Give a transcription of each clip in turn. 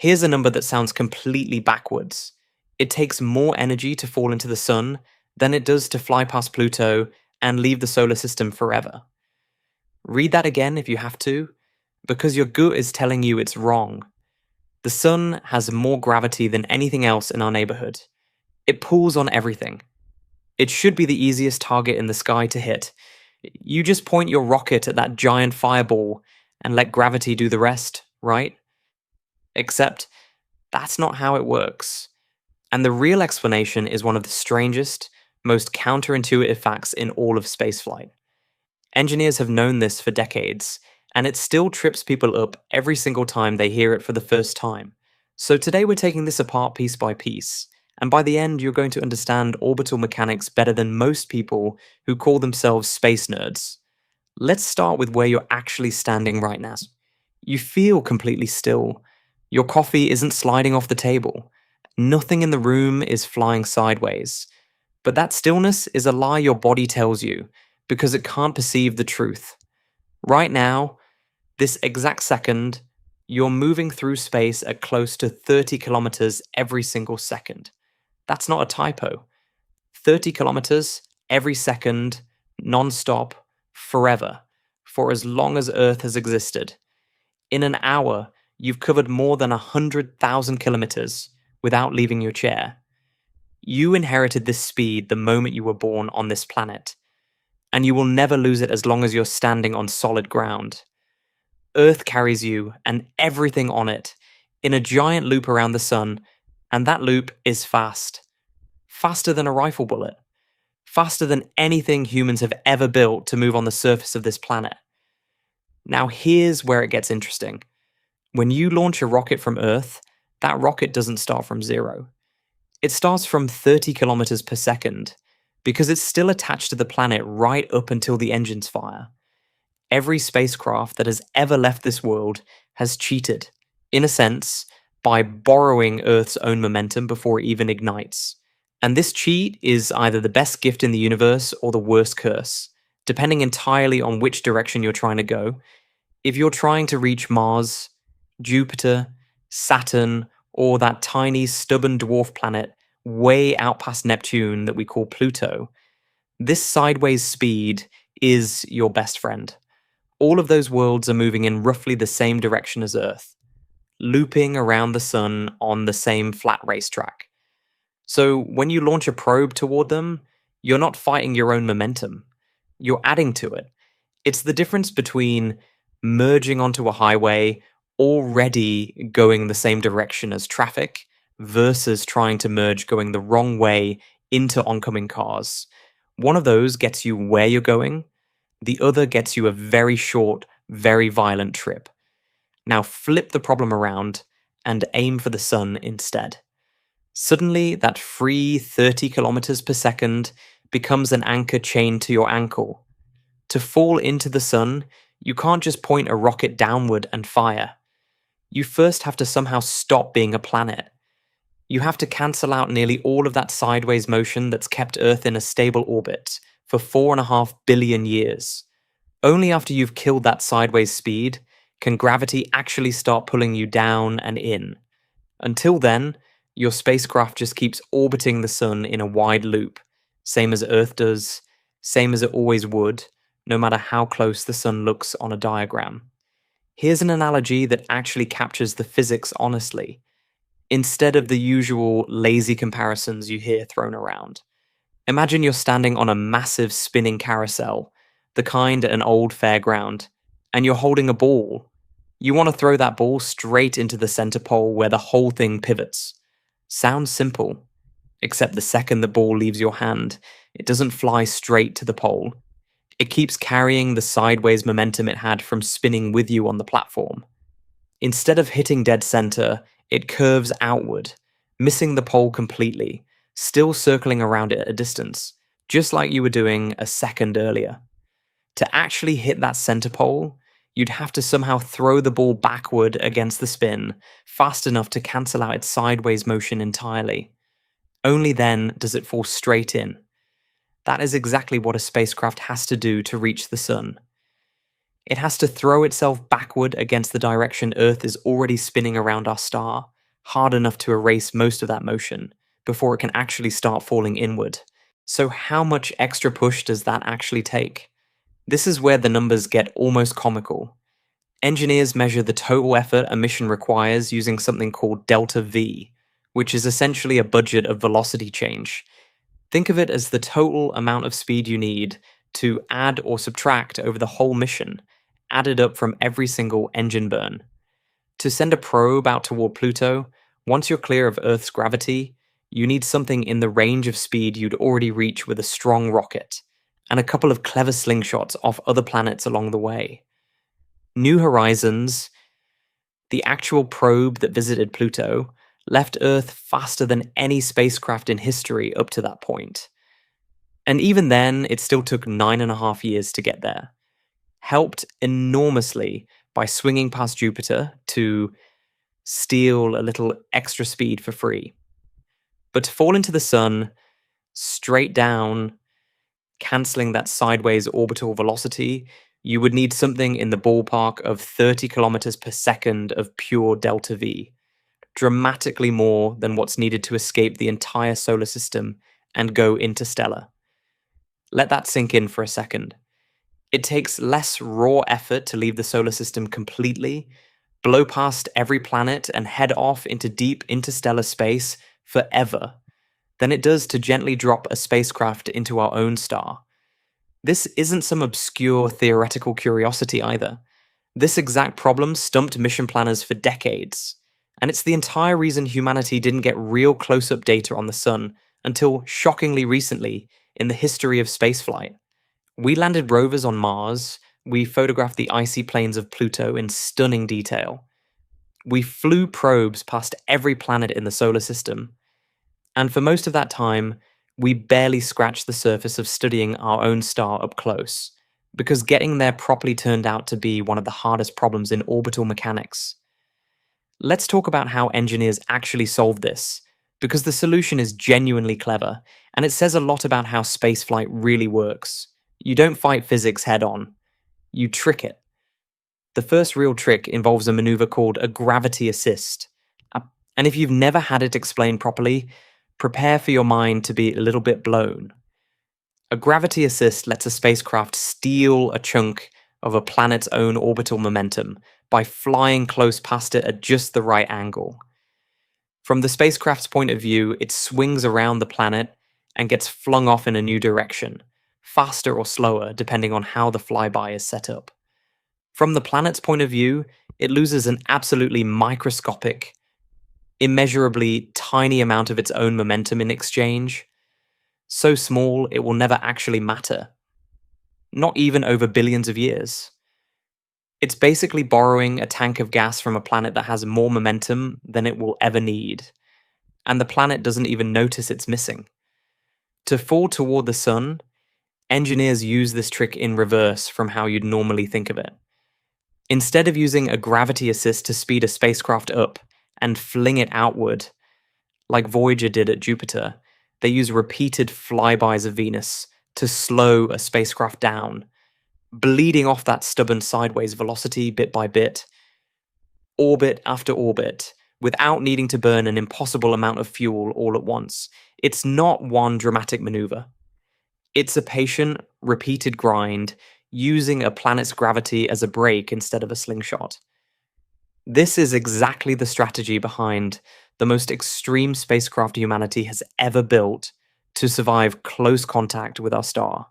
Here's a number that sounds completely backwards. It takes more energy to fall into the sun than it does to fly past Pluto and leave the solar system forever. Read that again if you have to, because your gut is telling you it's wrong. The sun has more gravity than anything else in our neighborhood. It pulls on everything. It should be the easiest target in the sky to hit. You just point your rocket at that giant fireball and let gravity do the rest, right? Except that's not how it works. And the real explanation is one of the strangest, most counterintuitive facts in all of spaceflight. Engineers have known this for decades, and it still trips people up every single time they hear it for the first time. So today we're taking this apart piece by piece, and by the end you're going to understand orbital mechanics better than most people who call themselves space nerds. Let's start with where you're actually standing right now. You feel completely still. Your coffee isn't sliding off the table. Nothing in the room is flying sideways. But that stillness is a lie your body tells you, because it can't perceive the truth. Right now, this exact second, you're moving through space at close to 30 kilometers every single second. That's not a typo. 30 kilometers every second, non-stop, forever, for as long as Earth has existed. In an hour, you've covered more than 100,000 kilometers without leaving your chair. You inherited this speed the moment you were born on this planet, and you will never lose it as long as you're standing on solid ground. Earth carries you and everything on it in a giant loop around the sun, and that loop is fast. Faster than a rifle bullet. Faster than anything humans have ever built to move on the surface of this planet. Now here's where it gets interesting. When you launch a rocket from Earth, that rocket doesn't start from zero. It starts from 30 kilometers per second, because it's still attached to the planet right up until the engines fire. Every spacecraft that has ever left this world has cheated, in a sense, by borrowing Earth's own momentum before it even ignites. And this cheat is either the best gift in the universe or the worst curse, depending entirely on which direction you're trying to go. If you're trying to reach Mars, Jupiter, Saturn, or that tiny, stubborn dwarf planet way out past Neptune that we call Pluto, this sideways speed is your best friend. All of those worlds are moving in roughly the same direction as Earth, looping around the sun on the same flat racetrack. So when you launch a probe toward them, you're not fighting your own momentum. You're adding to it. It's the difference between merging onto a highway already going the same direction as traffic versus trying to merge going the wrong way into oncoming cars. One of those gets you where you're going. The other gets you a very short, very violent trip. Now flip the problem around and aim for the sun instead. Suddenly, that free 30 kilometers per second becomes an anchor chained to your ankle. To fall into the sun, you can't just point a rocket downward and fire. You first have to somehow stop being a planet. You have to cancel out nearly all of that sideways motion that's kept Earth in a stable orbit for 4.5 billion years. Only after you've killed that sideways speed can gravity actually start pulling you down and in. Until then, your spacecraft just keeps orbiting the sun in a wide loop, same as Earth does, same as it always would, no matter how close the sun looks on a diagram. Here's an analogy that actually captures the physics honestly, instead of the usual lazy comparisons you hear thrown around. Imagine you're standing on a massive spinning carousel, the kind at an old fairground, and you're holding a ball. You want to throw that ball straight into the center pole where the whole thing pivots. Sounds simple, except the second the ball leaves your hand, it doesn't fly straight to the pole. It keeps carrying the sideways momentum it had from spinning with you on the platform. Instead of hitting dead center, it curves outward, missing the pole completely, still circling around it at a distance, just like you were doing a second earlier. To actually hit that center pole, you'd have to somehow throw the ball backward against the spin, fast enough to cancel out its sideways motion entirely. Only then does it fall straight in. That is exactly what a spacecraft has to do to reach the sun. It has to throw itself backward against the direction Earth is already spinning around our star, hard enough to erase most of that motion before it can actually start falling inward. So how much extra push does that actually take? This is where the numbers get almost comical. Engineers measure the total effort a mission requires using something called delta V, which is essentially a budget of velocity change. Think of it as the total amount of speed you need to add or subtract over the whole mission, added up from every single engine burn. To send a probe out toward Pluto, once you're clear of Earth's gravity, you need something in the range of speed you'd already reach with a strong rocket, and a couple of clever slingshots off other planets along the way. New Horizons, the actual probe that visited Pluto, left Earth faster than any spacecraft in history up to that point. And even then, it still took 9.5 years to get there. Helped enormously by swinging past Jupiter to steal a little extra speed for free. But to fall into the sun, straight down, cancelling that sideways orbital velocity, you would need something in the ballpark of 30 kilometers per second of pure delta V, dramatically more than what's needed to escape the entire solar system and go interstellar. Let that sink in for a second. It takes less raw effort to leave the solar system completely, blow past every planet, and head off into deep interstellar space forever than it does to gently drop a spacecraft into our own star. This isn't some obscure theoretical curiosity either. This exact problem stumped mission planners for decades, and it's the entire reason humanity didn't get real close-up data on the sun until shockingly recently in the history of spaceflight. We landed rovers on Mars, we photographed the icy plains of Pluto in stunning detail. We flew probes past every planet in the solar system. And for most of that time, we barely scratched the surface of studying our own star up close, because getting there properly turned out to be one of the hardest problems in orbital mechanics. Let's talk about how engineers actually solved this, because the solution is genuinely clever, and it says a lot about how spaceflight really works. You don't fight physics head-on. You trick it. The first real trick involves a maneuver called a gravity assist. And if you've never had it explained properly, prepare for your mind to be a little bit blown. A gravity assist lets a spacecraft steal a chunk of a planet's own orbital momentum by flying close past it at just the right angle. From the spacecraft's point of view, it swings around the planet and gets flung off in a new direction, faster or slower depending on how the flyby is set up. From the planet's point of view, it loses an absolutely microscopic, immeasurably tiny amount of its own momentum in exchange. So small it will never actually matter. Not even over billions of years. It's basically borrowing a tank of gas from a planet that has more momentum than it will ever need. And the planet doesn't even notice it's missing. To fall toward the sun, engineers use this trick in reverse from how you'd normally think of it. Instead of using a gravity assist to speed a spacecraft up and fling it outward, like Voyager did at Jupiter, they use repeated flybys of Venus to slow a spacecraft down, bleeding off that stubborn sideways velocity bit by bit, orbit after orbit, without needing to burn an impossible amount of fuel all at once. It's not one dramatic maneuver. It's a patient, repeated grind, using a planet's gravity as a brake instead of a slingshot. This is exactly the strategy behind the most extreme spacecraft humanity has ever built to survive close contact with our star.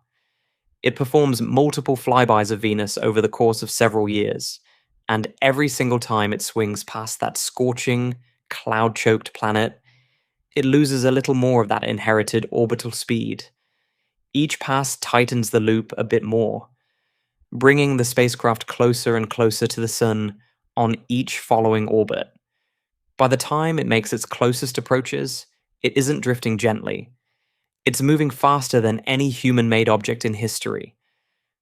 It performs multiple flybys of Venus over the course of several years, and every single time it swings past that scorching, cloud-choked planet, it loses a little more of that inherited orbital speed. Each pass tightens the loop a bit more, bringing the spacecraft closer and closer to the sun on each following orbit. By the time it makes its closest approaches, it isn't drifting gently. It's moving faster than any human-made object in history.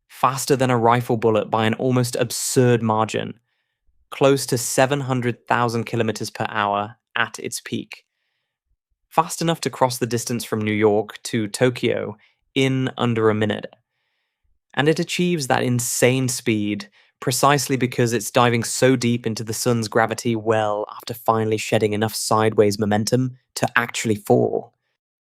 Faster than a rifle bullet by an almost absurd margin. Close to 700,000 kilometers per hour at its peak. Fast enough to cross the distance from New York to Tokyo in under a minute. And it achieves that insane speed precisely because it's diving so deep into the sun's gravity well after finally shedding enough sideways momentum to actually fall.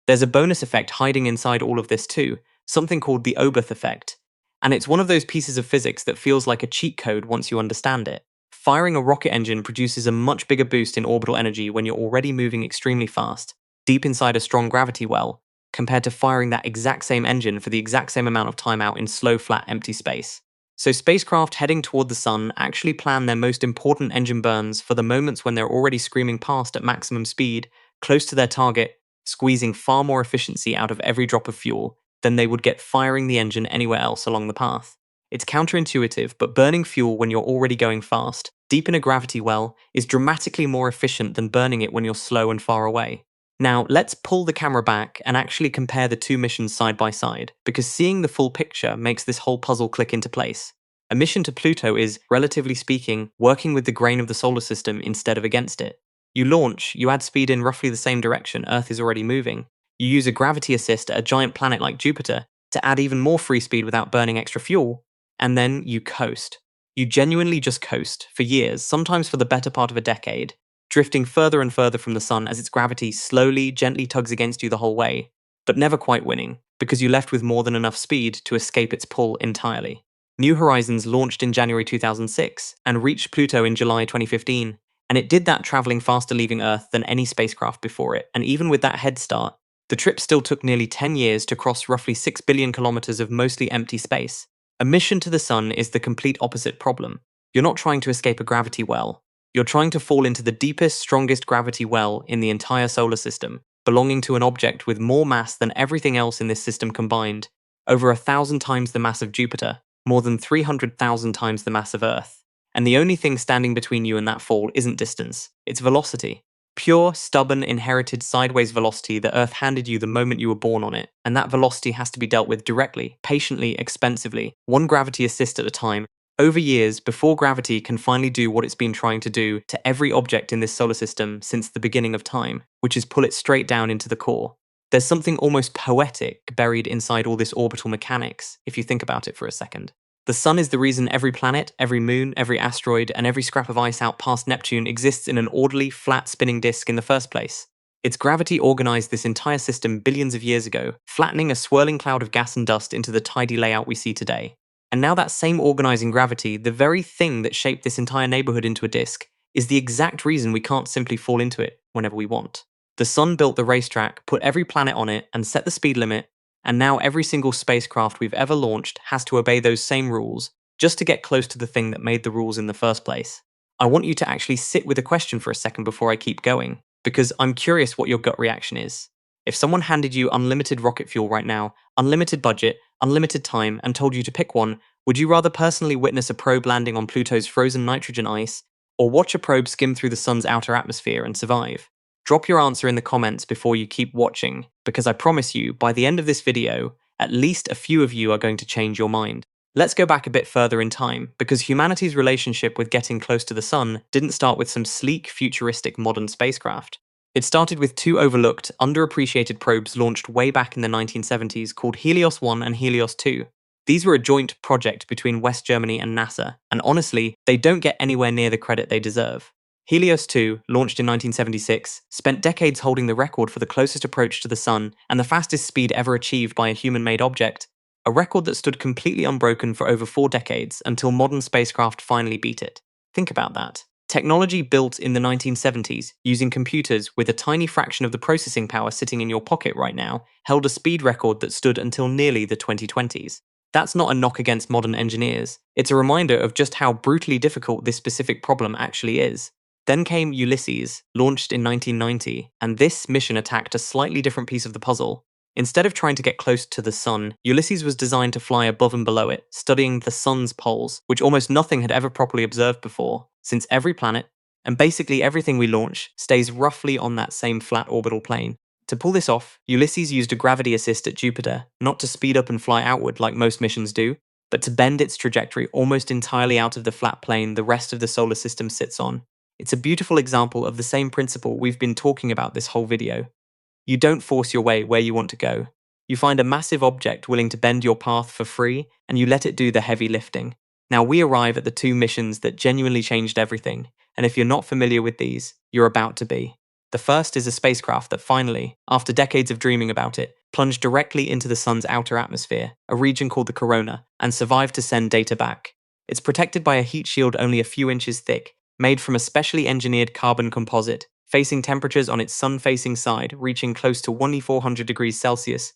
There's a bonus effect hiding inside all of this too, something called the Oberth effect. And it's one of those pieces of physics that feels like a cheat code once you understand it. Firing a rocket engine produces a much bigger boost in orbital energy when you're already moving extremely fast, deep inside a strong gravity well, compared to firing that exact same engine for the exact same amount of time out in slow, flat, empty space. So spacecraft heading toward the sun actually plan their most important engine burns for the moments when they're already screaming past at maximum speed, close to their target, squeezing far more efficiency out of every drop of fuel than they would get firing the engine anywhere else along the path. It's counterintuitive, but burning fuel when you're already going fast, deep in a gravity well, is dramatically more efficient than burning it when you're slow and far away. Now, let's pull the camera back and actually compare the two missions side by side, because seeing the full picture makes this whole puzzle click into place. A mission to Pluto is, relatively speaking, working with the grain of the solar system instead of against it. You launch, you add speed in roughly the same direction Earth is already moving. You use a gravity assist at a giant planet like Jupiter to add even more free speed without burning extra fuel, and then you coast. You genuinely just coast, for years, sometimes for the better part of a decade, drifting further and further from the sun as its gravity slowly, gently tugs against you the whole way, but never quite winning, because you left with more than enough speed to escape its pull entirely. New Horizons launched in January 2006 and reached Pluto in July 2015, and it did that traveling faster leaving Earth than any spacecraft before it, and even with that head start, the trip still took nearly 10 years to cross roughly 6 billion kilometers of mostly empty space. A mission to the sun is the complete opposite problem. You're not trying to escape a gravity well. You're trying to fall into the deepest, strongest gravity well in the entire solar system, belonging to an object with more mass than everything else in this system combined, over 1,000 times the mass of Jupiter, more than 300,000 times the mass of Earth. And the only thing standing between you and that fall isn't distance, it's velocity. Pure, stubborn, inherited sideways velocity that Earth handed you the moment you were born on it, and that velocity has to be dealt with directly, patiently, expensively, one gravity assist at a time, over years before gravity can finally do what it's been trying to do to every object in this solar system since the beginning of time, which is pull it straight down into the core. There's something almost poetic buried inside all this orbital mechanics, if you think about it for a second. The sun is the reason every planet, every moon, every asteroid, and every scrap of ice out past Neptune exists in an orderly, flat spinning disk in the first place. Its gravity organized this entire system billions of years ago, flattening a swirling cloud of gas and dust into the tidy layout we see today. And now that same organizing gravity, the very thing that shaped this entire neighborhood into a disk, is the exact reason we can't simply fall into it whenever we want. The sun built the racetrack, put every planet on it, and set the speed limit, and now every single spacecraft we've ever launched has to obey those same rules just to get close to the thing that made the rules in the first place. I want you to actually sit with a question for a second before I keep going, because I'm curious what your gut reaction is. If someone handed you unlimited rocket fuel right now, unlimited budget, unlimited time, and told you to pick one, would you rather personally witness a probe landing on Pluto's frozen nitrogen ice, or watch a probe skim through the sun's outer atmosphere and survive? Drop your answer in the comments before you keep watching, because I promise you, by the end of this video, at least a few of you are going to change your mind. Let's go back a bit further in time, because humanity's relationship with getting close to the sun didn't start with some sleek, futuristic modern spacecraft. It started with two overlooked, underappreciated probes launched way back in the 1970s called Helios 1 and Helios 2. These were a joint project between West Germany and NASA, and honestly, they don't get anywhere near the credit they deserve. Helios 2, launched in 1976, spent decades holding the record for the closest approach to the sun and the fastest speed ever achieved by a human-made object, a record that stood completely unbroken for over 4 decades until modern spacecraft finally beat it. Think about that. Technology built in the 1970s, using computers with a tiny fraction of the processing power sitting in your pocket right now, held a speed record that stood until nearly the 2020s. That's not a knock against modern engineers, it's a reminder of just how brutally difficult this specific problem actually is. Then came Ulysses, launched in 1990, and this mission attacked a slightly different piece of the puzzle. Instead of trying to get close to the sun, Ulysses was designed to fly above and below it, studying the sun's poles, which almost nothing had ever properly observed before, since every planet, and basically everything we launch, stays roughly on that same flat orbital plane. To pull this off, Ulysses used a gravity assist at Jupiter, not to speed up and fly outward like most missions do, but to bend its trajectory almost entirely out of the flat plane the rest of the solar system sits on. It's a beautiful example of the same principle we've been talking about this whole video. You don't force your way where you want to go. You find a massive object willing to bend your path for free, and you let it do the heavy lifting. Now we arrive at the two missions that genuinely changed everything, and if you're not familiar with these, you're about to be. The first is a spacecraft that finally, after decades of dreaming about it, plunged directly into the sun's outer atmosphere, a region called the corona, and survived to send data back. It's protected by a heat shield only a few inches thick, made from a specially engineered carbon composite, facing temperatures on its sun-facing side reaching close to 1400 degrees Celsius,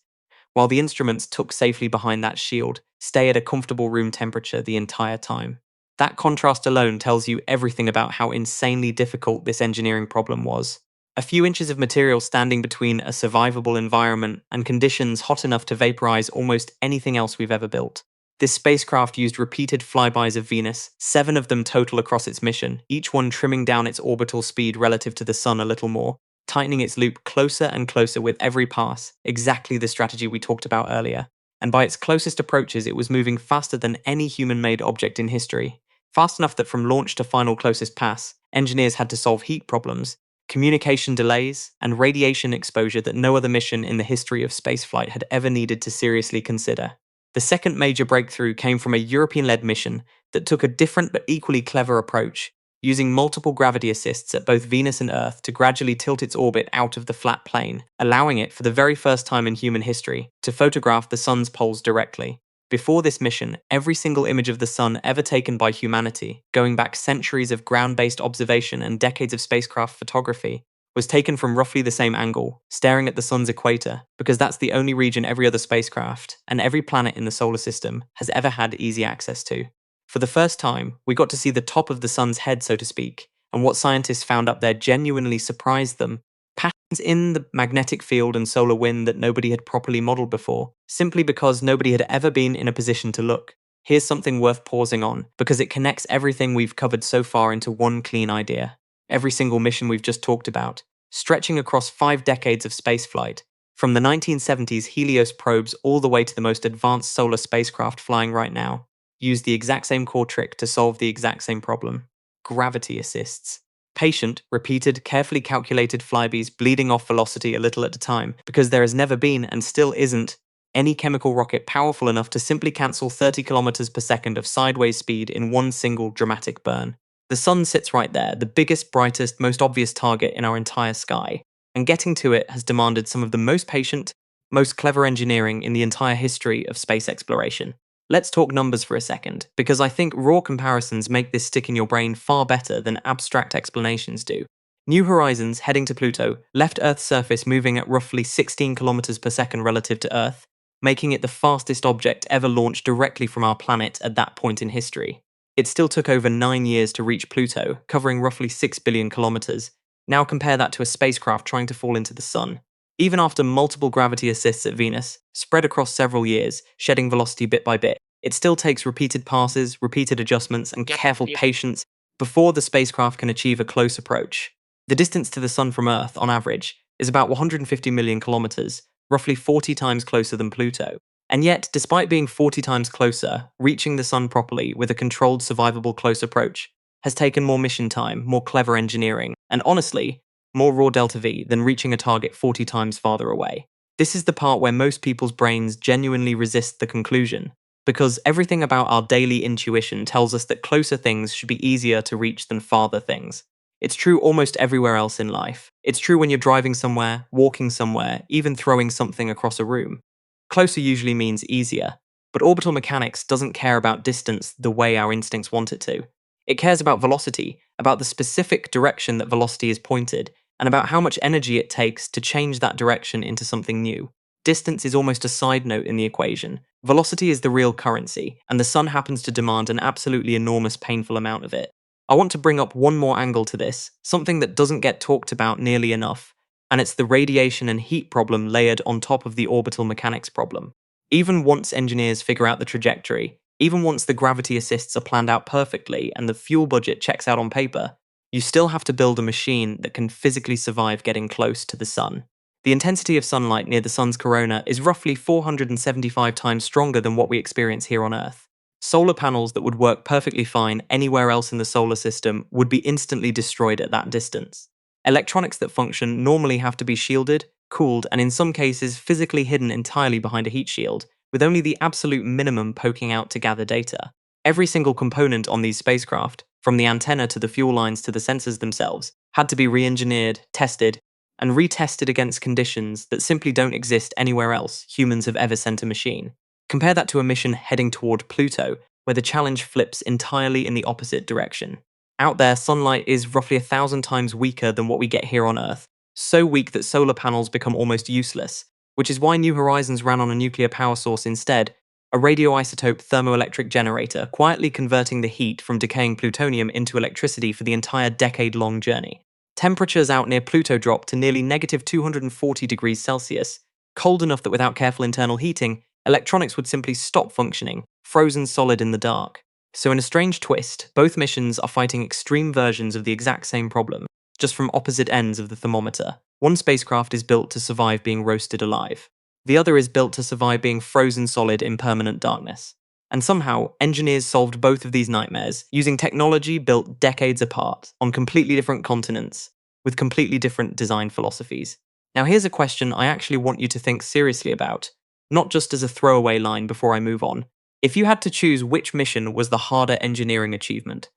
while the instruments tucked safely behind that shield stay at a comfortable room temperature the entire time. That contrast alone tells you everything about how insanely difficult this engineering problem was. A few inches of material standing between a survivable environment and conditions hot enough to vaporize almost anything else we've ever built. This spacecraft used repeated flybys of Venus, 7 of them total across its mission, each one trimming down its orbital speed relative to the Sun a little more, tightening its loop closer and closer with every pass, exactly the strategy we talked about earlier. And by its closest approaches, it was moving faster than any human-made object in history. Fast enough that from launch to final closest pass, engineers had to solve heat problems, communication delays, and radiation exposure that no other mission in the history of spaceflight had ever needed to seriously consider. The second major breakthrough came from a European-led mission that took a different but equally clever approach, using multiple gravity assists at both Venus and Earth to gradually tilt its orbit out of the flat plane, allowing it, for the very first time in human history, to photograph the sun's poles directly. Before this mission, every single image of the sun ever taken by humanity, going back centuries of ground-based observation and decades of spacecraft photography, was taken from roughly the same angle, staring at the sun's equator, because that's the only region every other spacecraft, and every planet in the solar system, has ever had easy access to. For the first time, we got to see the top of the sun's head, so to speak, and what scientists found up there genuinely surprised them. Patterns in the magnetic field and solar wind that nobody had properly modeled before, simply because nobody had ever been in a position to look. Here's something worth pausing on, because it connects everything we've covered so far into one clean idea. Every single mission we've just talked about, stretching across 5 decades of spaceflight, from the 1970s Helios probes all the way to the most advanced solar spacecraft flying right now, use the exact same core trick to solve the exact same problem. Gravity assists. Patient, repeated, carefully calculated flybys bleeding off velocity a little at a time, because there has never been, and still isn't, any chemical rocket powerful enough to simply cancel 30 kilometers per second of sideways speed in one single dramatic burn. The sun sits right there, the biggest, brightest, most obvious target in our entire sky, and getting to it has demanded some of the most patient, most clever engineering in the entire history of space exploration. Let's talk numbers for a second, because I think raw comparisons make this stick in your brain far better than abstract explanations do. New Horizons, heading to Pluto, left Earth's surface moving at roughly 16 kilometers per second relative to Earth, making it the fastest object ever launched directly from our planet at that point in history. It still took over 9 years to reach Pluto, covering roughly 6 billion kilometers. Now compare that to a spacecraft trying to fall into the sun. Even after multiple gravity assists at Venus, spread across several years, shedding velocity bit by bit, it still takes repeated passes, repeated adjustments, and careful patience before the spacecraft can achieve a close approach. The distance to the Sun from Earth, on average, is about 150 million kilometers, roughly 40 times closer than Pluto. And yet, despite being 40 times closer, reaching the Sun properly with a controlled, survivable close approach has taken more mission time, more clever engineering, and honestly, more raw delta V than reaching a target 40 times farther away. This is the part where most people's brains genuinely resist the conclusion, because everything about our daily intuition tells us that closer things should be easier to reach than farther things. It's true almost everywhere else in life. It's true when you're driving somewhere, walking somewhere, even throwing something across a room. Closer usually means easier, but orbital mechanics doesn't care about distance the way our instincts want it to. It cares about velocity, about the specific direction that velocity is pointed, and about how much energy it takes to change that direction into something new. Distance is almost a side note in the equation. Velocity is the real currency, and the sun happens to demand an absolutely enormous, painful amount of it. I want to bring up one more angle to this, something that doesn't get talked about nearly enough, and it's the radiation and heat problem layered on top of the orbital mechanics problem. Even once engineers figure out the trajectory, even once the gravity assists are planned out perfectly and the fuel budget checks out on paper, you still have to build a machine that can physically survive getting close to the sun. The intensity of sunlight near the sun's corona is roughly 475 times stronger than what we experience here on Earth. Solar panels that would work perfectly fine anywhere else in the solar system would be instantly destroyed at that distance. Electronics that function normally have to be shielded, cooled, and in some cases physically hidden entirely behind a heat shield, with only the absolute minimum poking out to gather data. Every single component on these spacecraft, from the antenna to the fuel lines to the sensors themselves, had to be re-engineered, tested, and retested against conditions that simply don't exist anywhere else humans have ever sent a machine. Compare that to a mission heading toward Pluto, where the challenge flips entirely in the opposite direction. Out there, sunlight is roughly 1,000 times weaker than what we get here on Earth, so weak that solar panels become almost useless, which is why New Horizons ran on a nuclear power source instead, a radioisotope thermoelectric generator, quietly converting the heat from decaying plutonium into electricity for the entire decade-long journey. Temperatures out near Pluto drop to nearly negative 240 degrees Celsius, cold enough that without careful internal heating, electronics would simply stop functioning, frozen solid in the dark. So in a strange twist, both missions are fighting extreme versions of the exact same problem, just from opposite ends of the thermometer. One spacecraft is built to survive being roasted alive. The other is built to survive being frozen solid in permanent darkness. And somehow, engineers solved both of these nightmares using technology built decades apart, on completely different continents, with completely different design philosophies. Now here's a question I actually want you to think seriously about, not just as a throwaway line before I move on. If you had to choose which mission was the harder engineering achievement,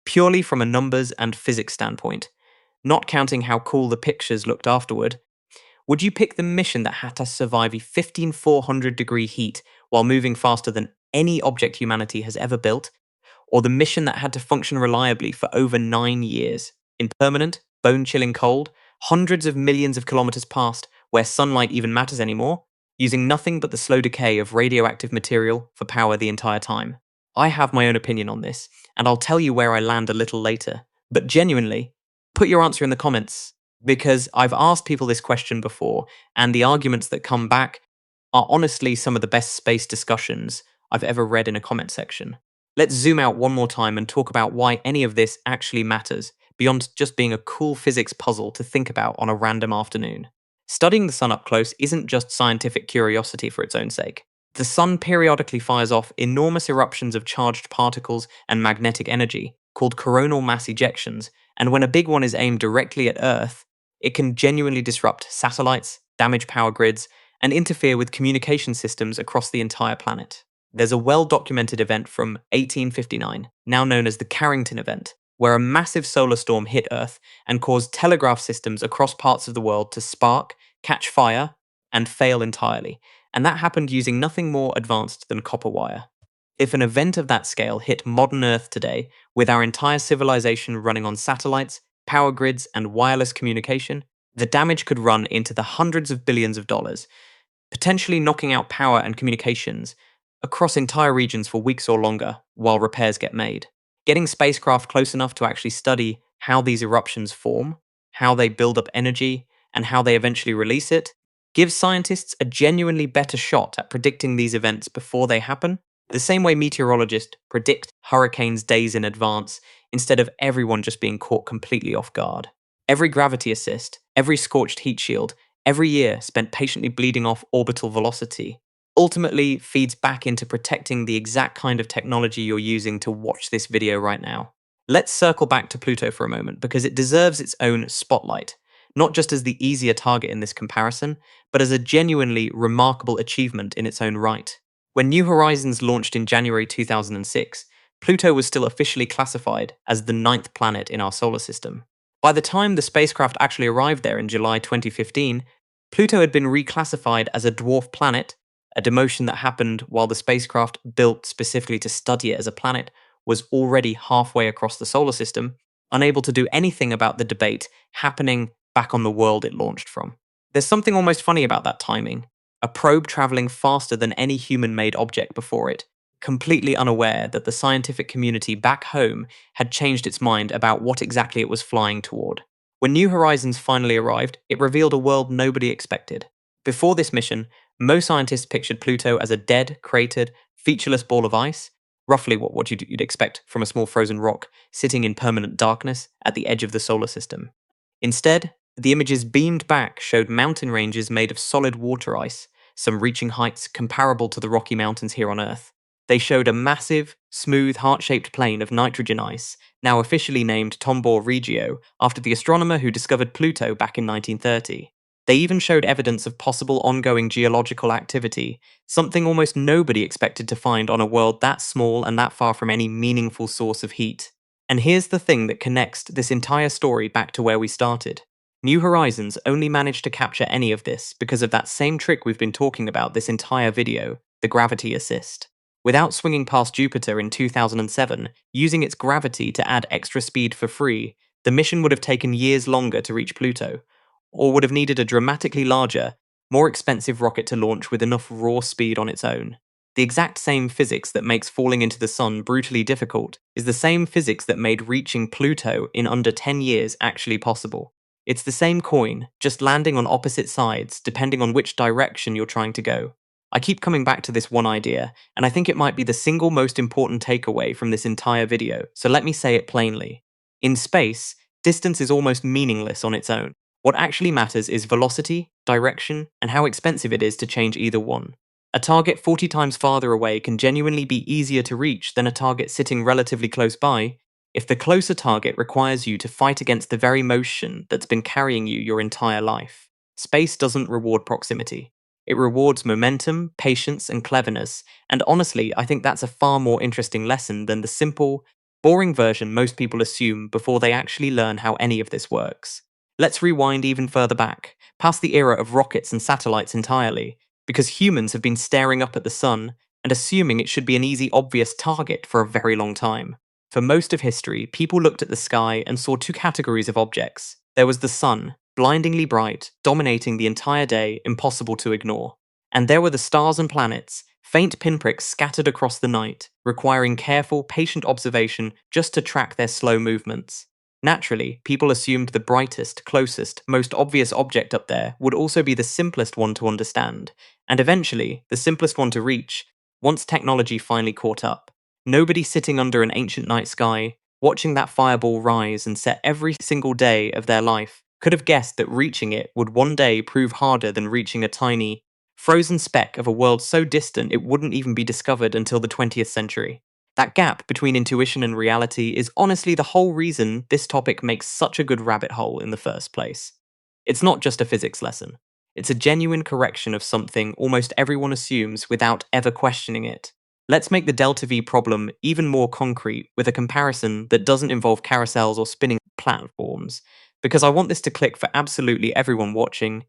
purely from a numbers and physics standpoint, not counting how cool the pictures looked afterward, would you pick the mission that had to survive a 15,400-degree heat while moving faster than any object humanity has ever built, or the mission that had to function reliably for over 9 years, in permanent, bone-chilling cold, hundreds of millions of kilometers past, where sunlight even matters anymore, using nothing but the slow decay of radioactive material for power the entire time? I have my own opinion on this, and I'll tell you where I land a little later. But genuinely, put your answer in the comments, because I've asked people this question before, and the arguments that come back are honestly some of the best space discussions I've ever read in a comment section. Let's zoom out one more time and talk about why any of this actually matters, beyond just being a cool physics puzzle to think about on a random afternoon. Studying the sun up close isn't just scientific curiosity for its own sake. The sun periodically fires off enormous eruptions of charged particles and magnetic energy, called coronal mass ejections, and when a big one is aimed directly at Earth, it can genuinely disrupt satellites, damage power grids, and interfere with communication systems across the entire planet. There's a well-documented event from 1859, now known as the Carrington event, where a massive solar storm hit Earth and caused telegraph systems across parts of the world to spark, catch fire, and fail entirely, and that happened using nothing more advanced than copper wire. If an event of that scale hit modern Earth today, with our entire civilization running on satellites, power grids, and wireless communication, the damage could run into the hundreds of billions of dollars, potentially knocking out power and communications across entire regions for weeks or longer while repairs get made. Getting spacecraft close enough to actually study how these eruptions form, how they build up energy, and how they eventually release it, gives scientists a genuinely better shot at predicting these events before they happen, the same way meteorologists predict hurricanes days in advance, instead of everyone just being caught completely off guard. Every gravity assist, every scorched heat shield, every year spent patiently bleeding off orbital velocity, ultimately feeds back into protecting the exact kind of technology you're using to watch this video right now. Let's circle back to Pluto for a moment, because it deserves its own spotlight, not just as the easier target in this comparison, but as a genuinely remarkable achievement in its own right. When New Horizons launched in January 2006, Pluto was still officially classified as the 9th planet in our solar system. By the time the spacecraft actually arrived there in July 2015, Pluto had been reclassified as a dwarf planet, a demotion that happened while the spacecraft built specifically to study it as a planet was already halfway across the solar system, unable to do anything about the debate happening back on the world it launched from. There's something almost funny about that timing. A probe traveling faster than any human-made object before it, completely unaware that the scientific community back home had changed its mind about what exactly it was flying toward. When New Horizons finally arrived, it revealed a world nobody expected. Before this mission, most scientists pictured Pluto as a dead, cratered, featureless ball of ice, roughly what you'd expect from a small frozen rock sitting in permanent darkness at the edge of the solar system. Instead, the images beamed back showed mountain ranges made of solid water ice, some reaching heights comparable to the Rocky Mountains here on Earth. They showed a massive, smooth, heart-shaped plain of nitrogen ice, now officially named Tombor Regio, after the astronomer who discovered Pluto back in 1930. They even showed evidence of possible ongoing geological activity, something almost nobody expected to find on a world that small and that far from any meaningful source of heat. And here's the thing that connects this entire story back to where we started. New Horizons only managed to capture any of this because of that same trick we've been talking about this entire video, the gravity assist. Without swinging past Jupiter in 2007, using its gravity to add extra speed for free, the mission would have taken years longer to reach Pluto, or would have needed a dramatically larger, more expensive rocket to launch with enough raw speed on its own. The exact same physics that makes falling into the sun brutally difficult is the same physics that made reaching Pluto in under 10 years actually possible. It's the same coin, just landing on opposite sides depending on which direction you're trying to go. I keep coming back to this one idea, and I think it might be the single most important takeaway from this entire video, so let me say it plainly. In space, distance is almost meaningless on its own. What actually matters is velocity, direction, and how expensive it is to change either one. A target 40 times farther away can genuinely be easier to reach than a target sitting relatively close by, if the closer target requires you to fight against the very motion that's been carrying you your entire life. Space doesn't reward proximity. It rewards momentum, patience, and cleverness, and honestly, I think that's a far more interesting lesson than the simple, boring version most people assume before they actually learn how any of this works. Let's rewind even further back, past the era of rockets and satellites entirely, because humans have been staring up at the sun and assuming it should be an easy, obvious target for a very long time. For most of history, people looked at the sky and saw two categories of objects. There was the sun, blindingly bright, dominating the entire day, impossible to ignore. And there were the stars and planets, faint pinpricks scattered across the night, requiring careful, patient observation just to track their slow movements. Naturally, people assumed the brightest, closest, most obvious object up there would also be the simplest one to understand, and eventually, the simplest one to reach, once technology finally caught up. Nobody sitting under an ancient night sky, watching that fireball rise and set every single day of their life, could have guessed that reaching it would one day prove harder than reaching a tiny, frozen speck of a world so distant it wouldn't even be discovered until the 20th century. That gap between intuition and reality is honestly the whole reason this topic makes such a good rabbit hole in the first place. It's not just a physics lesson. It's a genuine correction of something almost everyone assumes without ever questioning it. Let's make the delta V problem even more concrete with a comparison that doesn't involve carousels or spinning platforms, because I want this to click for absolutely everyone watching,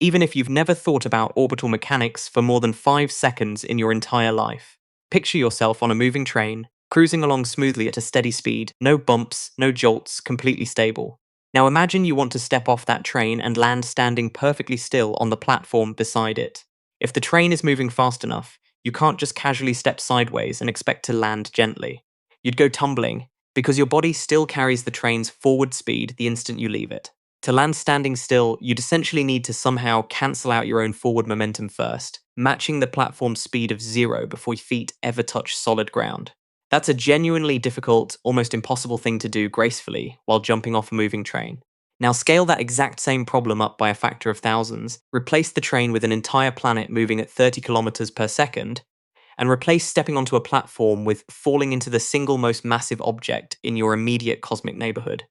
even if you've never thought about orbital mechanics for more than 5 seconds in your entire life. Picture yourself on a moving train, cruising along smoothly at a steady speed, no bumps, no jolts, completely stable. Now imagine you want to step off that train and land standing perfectly still on the platform beside it. If the train is moving fast enough, you can't just casually step sideways and expect to land gently. You'd go tumbling, because your body still carries the train's forward speed the instant you leave it. To land standing still, you'd essentially need to somehow cancel out your own forward momentum first, matching the platform's speed of 0 before your feet ever touch solid ground. That's a genuinely difficult, almost impossible thing to do gracefully while jumping off a moving train. Now scale that exact same problem up by a factor of thousands, replace the train with an entire planet moving at 30 kilometers per second, and replace stepping onto a platform with falling into the single most massive object in your immediate cosmic neighborhood.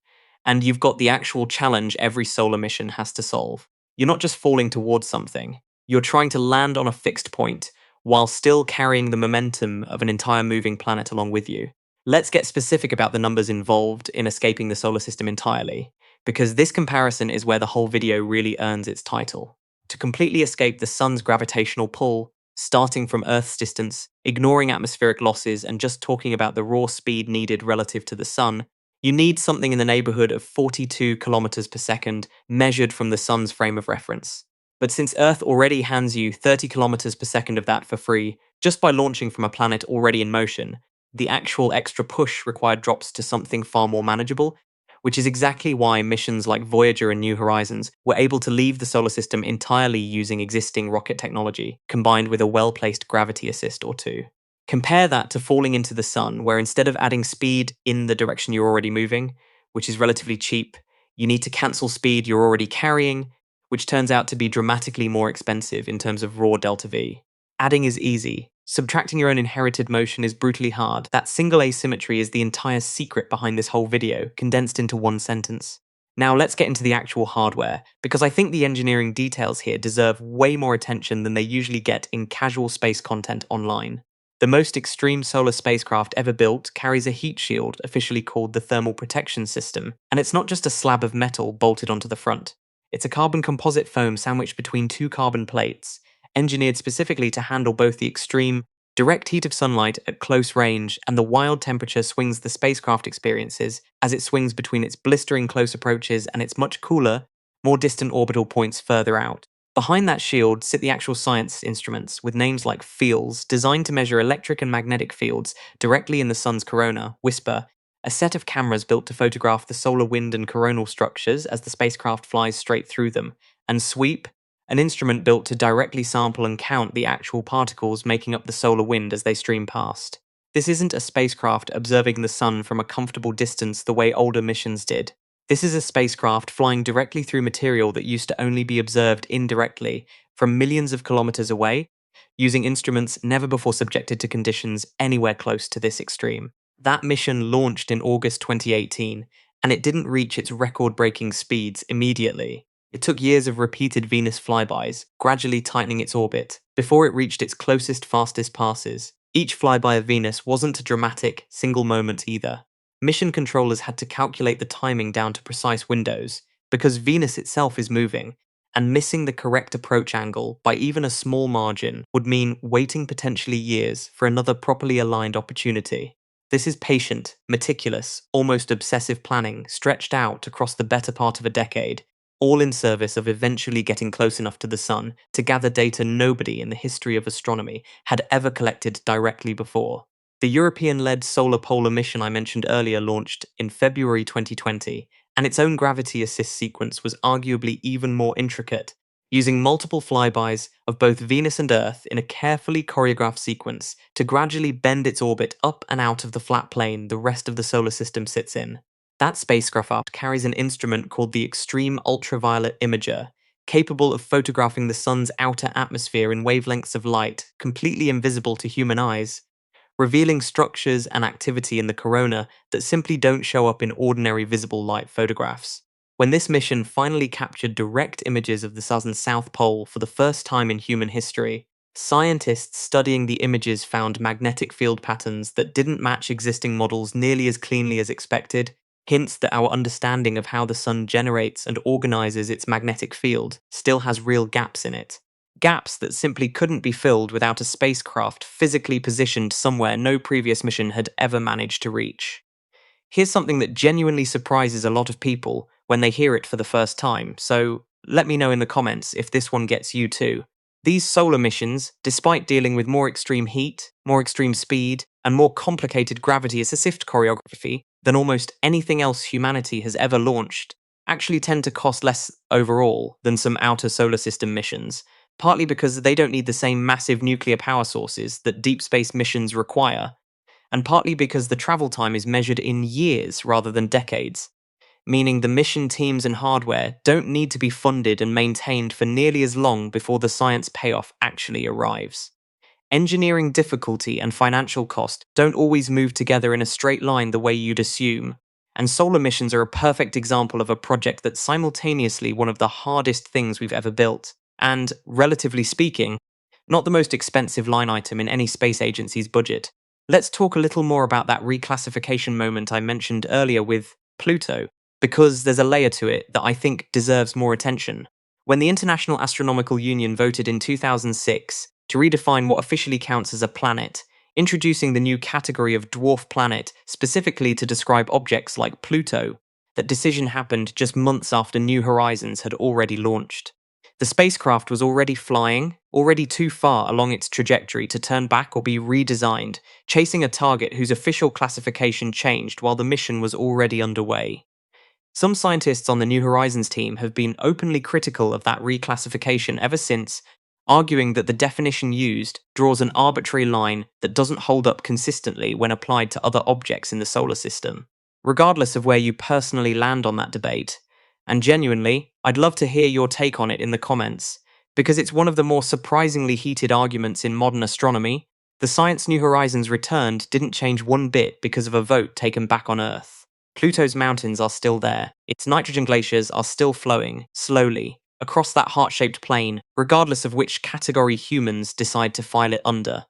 And you've got the actual challenge every solar mission has to solve. You're not just falling towards something, you're trying to land on a fixed point while still carrying the momentum of an entire moving planet along with you. Let's get specific about the numbers involved in escaping the solar system entirely, because this comparison is where the whole video really earns its title. To completely escape the sun's gravitational pull, starting from Earth's distance, ignoring atmospheric losses, and just talking about the raw speed needed relative to the sun, you need something in the neighborhood of 42 kilometers per second measured from the sun's frame of reference. But since Earth already hands you 30 kilometers per second of that for free, just by launching from a planet already in motion, the actual extra push required drops to something far more manageable, which is exactly why missions like Voyager and New Horizons were able to leave the solar system entirely using existing rocket technology, combined with a well-placed gravity assist or two. Compare that to falling into the sun, where instead of adding speed in the direction you're already moving, which is relatively cheap, you need to cancel speed you're already carrying, which turns out to be dramatically more expensive in terms of raw delta V. Adding is easy. Subtracting your own inherited motion is brutally hard. That single asymmetry is the entire secret behind this whole video, condensed into one sentence. Now let's get into the actual hardware, because I think the engineering details here deserve way more attention than they usually get in casual space content online. The most extreme solar spacecraft ever built carries a heat shield, officially called the Thermal Protection System, and it's not just a slab of metal bolted onto the front. It's a carbon composite foam sandwiched between two carbon plates, engineered specifically to handle both the extreme, direct heat of sunlight at close range and the wild temperature swings the spacecraft experiences as it swings between its blistering close approaches and its much cooler, more distant orbital points further out. Behind that shield sit the actual science instruments, with names like FEELS, designed to measure electric and magnetic fields directly in the sun's corona, WHISPER, a set of cameras built to photograph the solar wind and coronal structures as the spacecraft flies straight through them, and SWEEP, an instrument built to directly sample and count the actual particles making up the solar wind as they stream past. This isn't a spacecraft observing the sun from a comfortable distance the way older missions did. This is a spacecraft flying directly through material that used to only be observed indirectly from millions of kilometers away, using instruments never before subjected to conditions anywhere close to this extreme. That mission launched in August 2018, and it didn't reach its record-breaking speeds immediately. It took years of repeated Venus flybys, gradually tightening its orbit, before it reached its closest, fastest passes. Each flyby of Venus wasn't a dramatic, single moment either. Mission controllers had to calculate the timing down to precise windows, because Venus itself is moving, and missing the correct approach angle by even a small margin would mean waiting potentially years for another properly aligned opportunity. This is patient, meticulous, almost obsessive planning stretched out across the better part of a decade, all in service of eventually getting close enough to the sun to gather data nobody in the history of astronomy had ever collected directly before. The European-led solar polar mission I mentioned earlier launched in February 2020, and its own gravity assist sequence was arguably even more intricate, using multiple flybys of both Venus and Earth in a carefully choreographed sequence to gradually bend its orbit up and out of the flat plane the rest of the solar system sits in. That spacecraft carries an instrument called the Extreme Ultraviolet Imager, capable of photographing the sun's outer atmosphere in wavelengths of light completely invisible to human eyes, revealing structures and activity in the corona that simply don't show up in ordinary visible light photographs. When this mission finally captured direct images of the sun's south pole for the first time in human history, scientists studying the images found magnetic field patterns that didn't match existing models nearly as cleanly as expected, hints that our understanding of how the sun generates and organizes its magnetic field still has real gaps in it. Gaps that simply couldn't be filled without a spacecraft physically positioned somewhere no previous mission had ever managed to reach. Here's something that genuinely surprises a lot of people when they hear it for the first time, so let me know in the comments if this one gets you too. These solar missions, despite dealing with more extreme heat, more extreme speed, and more complicated gravity assist choreography than almost anything else humanity has ever launched, actually tend to cost less overall than some outer solar system missions, partly because they don't need the same massive nuclear power sources that deep space missions require, and partly because the travel time is measured in years rather than decades, meaning the mission teams and hardware don't need to be funded and maintained for nearly as long before the science payoff actually arrives. Engineering difficulty and financial cost don't always move together in a straight line the way you'd assume, and solar missions are a perfect example of a project that's simultaneously one of the hardest things we've ever built, and, relatively speaking, not the most expensive line item in any space agency's budget. Let's talk a little more about that reclassification moment I mentioned earlier with Pluto, because there's a layer to it that I think deserves more attention. When the International Astronomical Union voted in 2006 to redefine what officially counts as a planet, introducing the new category of dwarf planet specifically to describe objects like Pluto, that decision happened just months after New Horizons had already launched. The spacecraft was already flying, already too far along its trajectory to turn back or be redesigned, chasing a target whose official classification changed while the mission was already underway. Some scientists on the New Horizons team have been openly critical of that reclassification ever since, arguing that the definition used draws an arbitrary line that doesn't hold up consistently when applied to other objects in the solar system. Regardless of where you personally land on that debate, and genuinely, I'd love to hear your take on it in the comments, because it's one of the more surprisingly heated arguments in modern astronomy. The science New Horizons returned didn't change one bit because of a vote taken back on Earth. Pluto's mountains are still there. Its nitrogen glaciers are still flowing, slowly, across that heart-shaped plain, regardless of which category humans decide to file it under.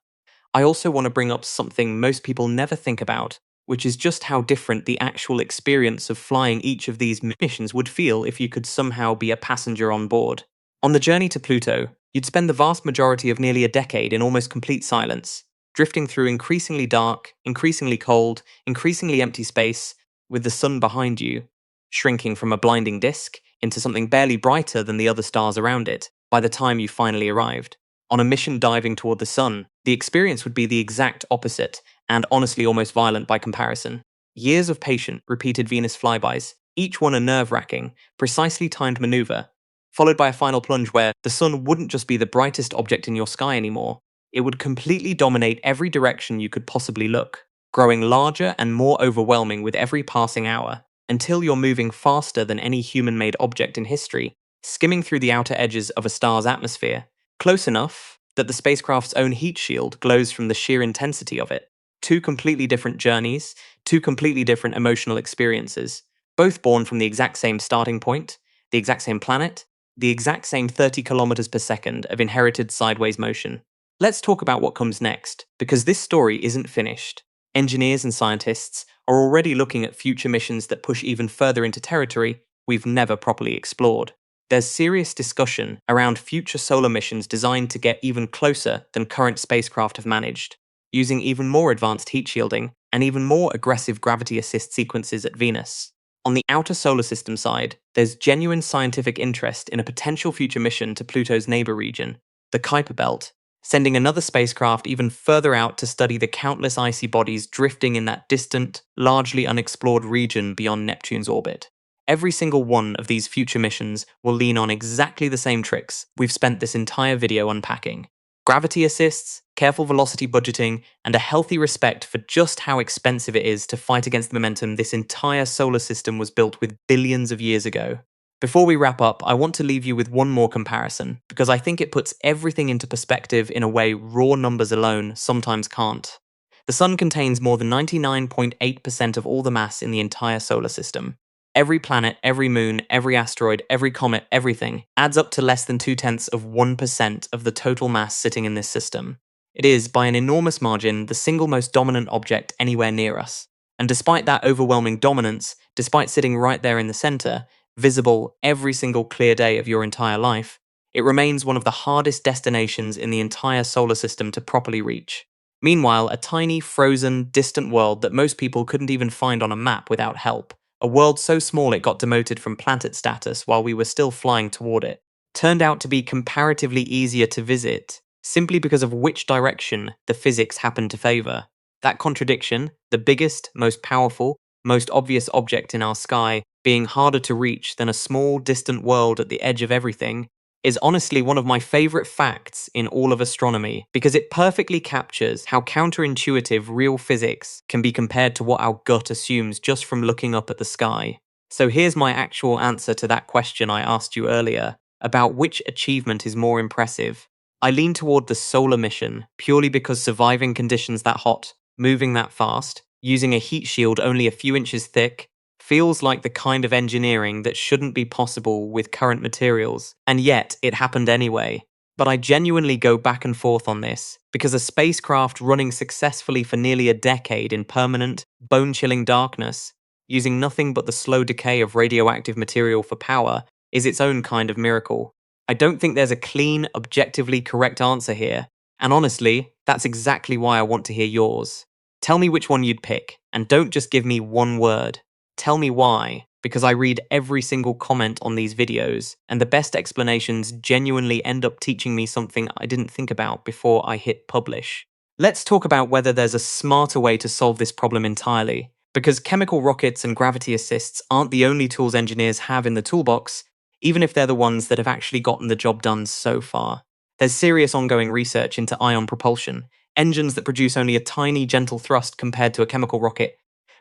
I also want to bring up something most people never think about, which is just how different the actual experience of flying each of these missions would feel if you could somehow be a passenger on board. On the journey to Pluto, you'd spend the vast majority of nearly a decade in almost complete silence, drifting through increasingly dark, increasingly cold, increasingly empty space, with the sun behind you, shrinking from a blinding disk into something barely brighter than the other stars around it by the time you finally arrived. On a mission diving toward the sun, the experience would be the exact opposite, and honestly almost violent by comparison. Years of patient, repeated Venus flybys, each one a nerve-wracking, precisely timed maneuver, followed by a final plunge where the sun wouldn't just be the brightest object in your sky anymore, it would completely dominate every direction you could possibly look, growing larger and more overwhelming with every passing hour, until you're moving faster than any human-made object in history, skimming through the outer edges of a star's atmosphere, close enough that the spacecraft's own heat shield glows from the sheer intensity of it. Two completely different journeys, two completely different emotional experiences, both born from the exact same starting point, the exact same planet, the exact same 30 kilometers per second of inherited sideways motion. Let's talk about what comes next, because this story isn't finished. Engineers and scientists are already looking at future missions that push even further into territory we've never properly explored. There's serious discussion around future solar missions designed to get even closer than current spacecraft have managed, using even more advanced heat shielding and even more aggressive gravity assist sequences at Venus. On the outer solar system side, there's genuine scientific interest in a potential future mission to Pluto's neighbor region, the Kuiper Belt, sending another spacecraft even further out to study the countless icy bodies drifting in that distant, largely unexplored region beyond Neptune's orbit. Every single one of these future missions will lean on exactly the same tricks we've spent this entire video unpacking. Gravity assists, careful velocity budgeting, and a healthy respect for just how expensive it is to fight against the momentum this entire solar system was built with billions of years ago. Before we wrap up, I want to leave you with one more comparison, because I think it puts everything into perspective in a way raw numbers alone sometimes can't. The Sun contains more than 99.8% of all the mass in the entire solar system. Every planet, every moon, every asteroid, every comet, everything adds up to less than 0.2% of the total mass sitting in this system. It is, by an enormous margin, the single most dominant object anywhere near us. And despite that overwhelming dominance, despite sitting right there in the center, visible every single clear day of your entire life, it remains one of the hardest destinations in the entire solar system to properly reach. Meanwhile, a tiny, frozen, distant world that most people couldn't even find on a map without help, a world so small it got demoted from planet status while we were still flying toward it, turned out to be comparatively easier to visit, simply because of which direction the physics happened to favor. That contradiction, the biggest, most powerful, most obvious object in our sky, being harder to reach than a small, distant world at the edge of everything, is honestly one of my favorite facts in all of astronomy, because it perfectly captures how counterintuitive real physics can be compared to what our gut assumes just from looking up at the sky. So here's my actual answer to that question I asked you earlier, about which achievement is more impressive. I lean toward the solar mission, purely because surviving conditions that hot, moving that fast, using a heat shield only a few inches thick, feels like the kind of engineering that shouldn't be possible with current materials, and yet it happened anyway. But I genuinely go back and forth on this, because a spacecraft running successfully for nearly a decade in permanent, bone-chilling darkness, using nothing but the slow decay of radioactive material for power, is its own kind of miracle. I don't think there's a clean, objectively correct answer here, and honestly, that's exactly why I want to hear yours. Tell me which one you'd pick, and don't just give me one word. Tell me why, because I read every single comment on these videos, and the best explanations genuinely end up teaching me something I didn't think about before I hit publish. Let's talk about whether there's a smarter way to solve this problem entirely, because chemical rockets and gravity assists aren't the only tools engineers have in the toolbox, even if they're the ones that have actually gotten the job done so far. There's serious ongoing research into ion propulsion, engines that produce only a tiny gentle thrust compared to a chemical rocket,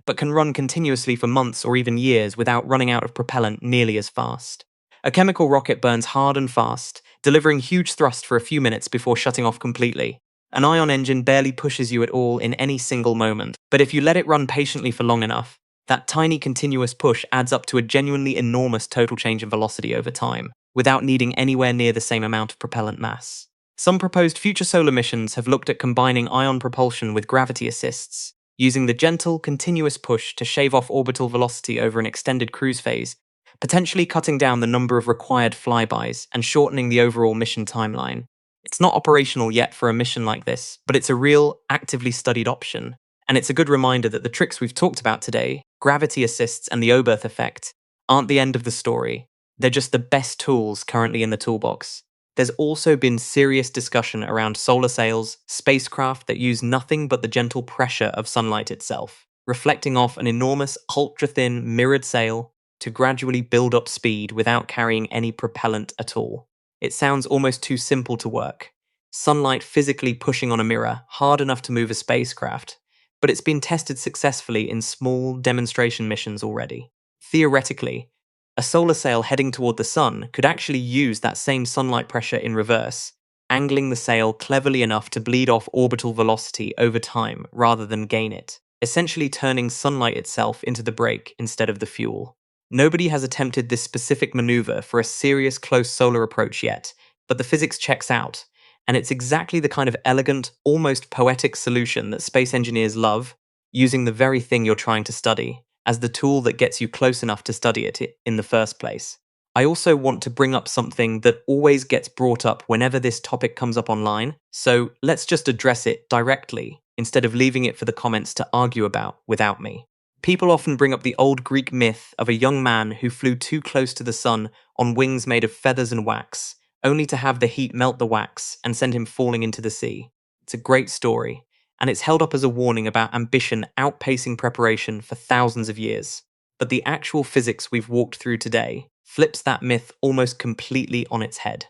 but can run continuously for months or even years without running out of propellant nearly as fast. A chemical rocket burns hard and fast, delivering huge thrust for a few minutes before shutting off completely. An ion engine barely pushes you at all in any single moment, but if you let it run patiently for long enough, That tiny continuous push adds up to a genuinely enormous total change in velocity over time, without needing anywhere near the same amount of propellant mass. Some proposed future solar missions have looked at combining ion propulsion with gravity assists, using the gentle, continuous push to shave off orbital velocity over an extended cruise phase, potentially cutting down the number of required flybys and shortening the overall mission timeline. It's not operational yet for a mission like this, but it's a real, actively studied option. And it's a good reminder that the tricks we've talked about today, gravity assists and the Oberth effect, aren't the end of the story. They're just the best tools currently in the toolbox. There's also been serious discussion around solar sails, spacecraft that use nothing but the gentle pressure of sunlight itself, reflecting off an enormous, ultra-thin, mirrored sail to gradually build up speed without carrying any propellant at all. It sounds almost too simple to work. Sunlight physically pushing on a mirror, hard enough to move a spacecraft, but it's been tested successfully in small demonstration missions already. Theoretically, a solar sail heading toward the sun could actually use that same sunlight pressure in reverse, angling the sail cleverly enough to bleed off orbital velocity over time rather than gain it, essentially turning sunlight itself into the brake instead of the fuel. Nobody has attempted this specific maneuver for a serious close solar approach yet, but the physics checks out, and it's exactly the kind of elegant, almost poetic solution that space engineers love, using the very thing you're trying to study as the tool that gets you close enough to study it in the first place. I also want to bring up something that always gets brought up whenever this topic comes up online, so let's just address it directly instead of leaving it for the comments to argue about without me. People often bring up the old Greek myth of a young man who flew too close to the sun on wings made of feathers and wax, only to have the heat melt the wax and send him falling into the sea. It's a great story, and it's held up as a warning about ambition outpacing preparation for thousands of years. But the actual physics we've walked through today flips that myth almost completely on its head.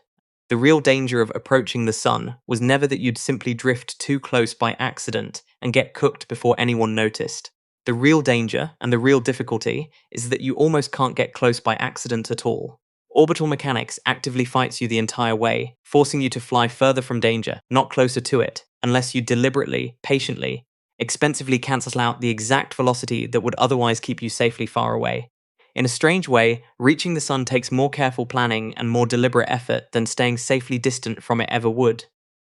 The real danger of approaching the sun was never that you'd simply drift too close by accident and get cooked before anyone noticed. The real danger and the real difficulty is that you almost can't get close by accident at all. Orbital mechanics actively fights you the entire way, forcing you to fly further from danger, not closer to it, unless you deliberately, patiently, expensively cancel out the exact velocity that would otherwise keep you safely far away. In a strange way, reaching the sun takes more careful planning and more deliberate effort than staying safely distant from it ever would.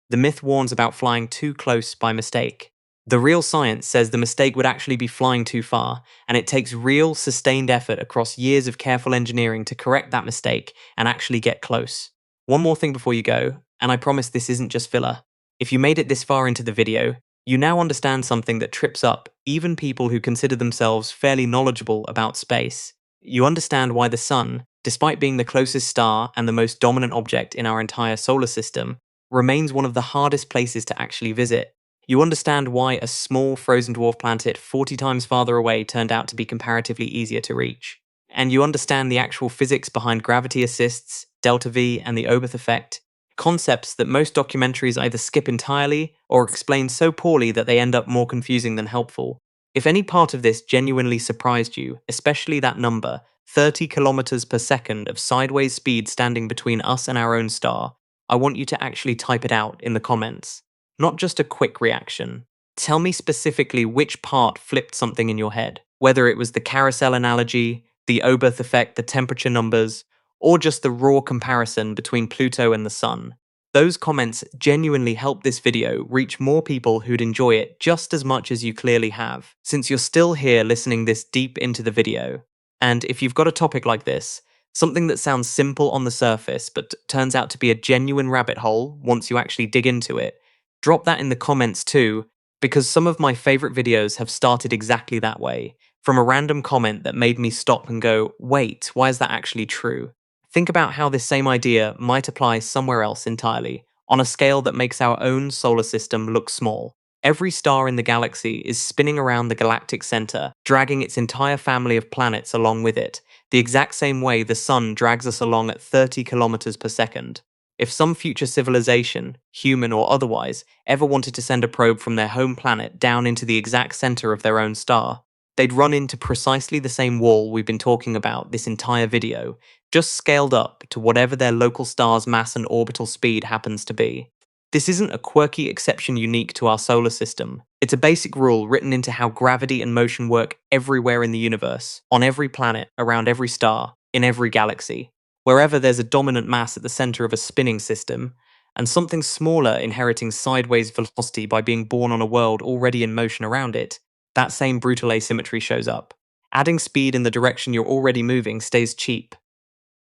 The myth warns about flying too close by mistake. The real science says the mistake would actually be flying too far, and it takes real, sustained effort across years of careful engineering to correct that mistake and actually get close. One more thing before you go, and I promise this isn't just filler. If you made it this far into the video, you now understand something that trips up even people who consider themselves fairly knowledgeable about space. You understand why the sun, despite being the closest star and the most dominant object in our entire solar system, remains one of the hardest places to actually visit. You understand why a small frozen dwarf planet 40 times farther away turned out to be comparatively easier to reach. And you understand the actual physics behind gravity assists, delta V, and the Oberth effect, concepts that most documentaries either skip entirely or explain so poorly that they end up more confusing than helpful. If any part of this genuinely surprised you, especially that number, 30 kilometers per second of sideways speed standing between us and our own star, I want you to actually type it out in the comments. Not just a quick reaction. Tell me specifically which part flipped something in your head, whether it was the carousel analogy, the Oberth effect, the temperature numbers, or just the raw comparison between Pluto and the sun. Those comments genuinely help this video reach more people who'd enjoy it just as much as you clearly have, since you're still here listening this deep into the video. And if you've got a topic like this, something that sounds simple on the surface but turns out to be a genuine rabbit hole once you actually dig into it, drop that in the comments too, because some of my favorite videos have started exactly that way, from a random comment that made me stop and go, wait, why is that actually true? Think about how this same idea might apply somewhere else entirely, on a scale that makes our own solar system look small. Every star in the galaxy is spinning around the galactic center, dragging its entire family of planets along with it, the exact same way the sun drags us along at 30 kilometers per second. If some future civilization, human or otherwise, ever wanted to send a probe from their home planet down into the exact center of their own star, they'd run into precisely the same wall we've been talking about this entire video, just scaled up to whatever their local star's mass and orbital speed happens to be. This isn't a quirky exception unique to our solar system. It's a basic rule written into how gravity and motion work everywhere in the universe, on every planet, around every star, in every galaxy. Wherever there's a dominant mass at the center of a spinning system, and something smaller inheriting sideways velocity by being born on a world already in motion around it, that same brutal asymmetry shows up. Adding speed in the direction you're already moving stays cheap.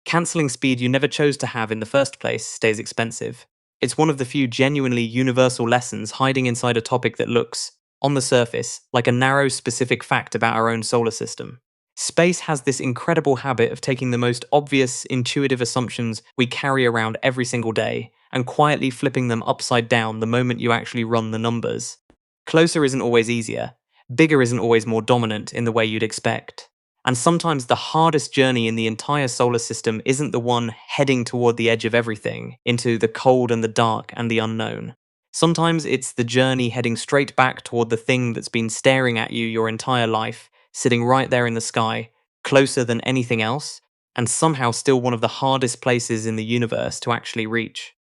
Cancelling speed you never chose to have in the first place stays expensive. It's one of the few genuinely universal lessons hiding inside a topic that looks, on the surface, like a narrow specific fact about our own solar system. Space has this incredible habit of taking the most obvious, intuitive assumptions we carry around every single day and quietly flipping them upside down the moment you actually run the numbers. Closer isn't always easier, bigger isn't always more dominant in the way you'd expect. And sometimes the hardest journey in the entire solar system isn't the one heading toward the edge of everything, into the cold and the dark and the unknown. Sometimes it's the journey heading straight back toward the thing that's been staring at you your entire life, sitting right there in the sky, closer than anything else, and somehow still one of the hardest places in the universe to actually reach.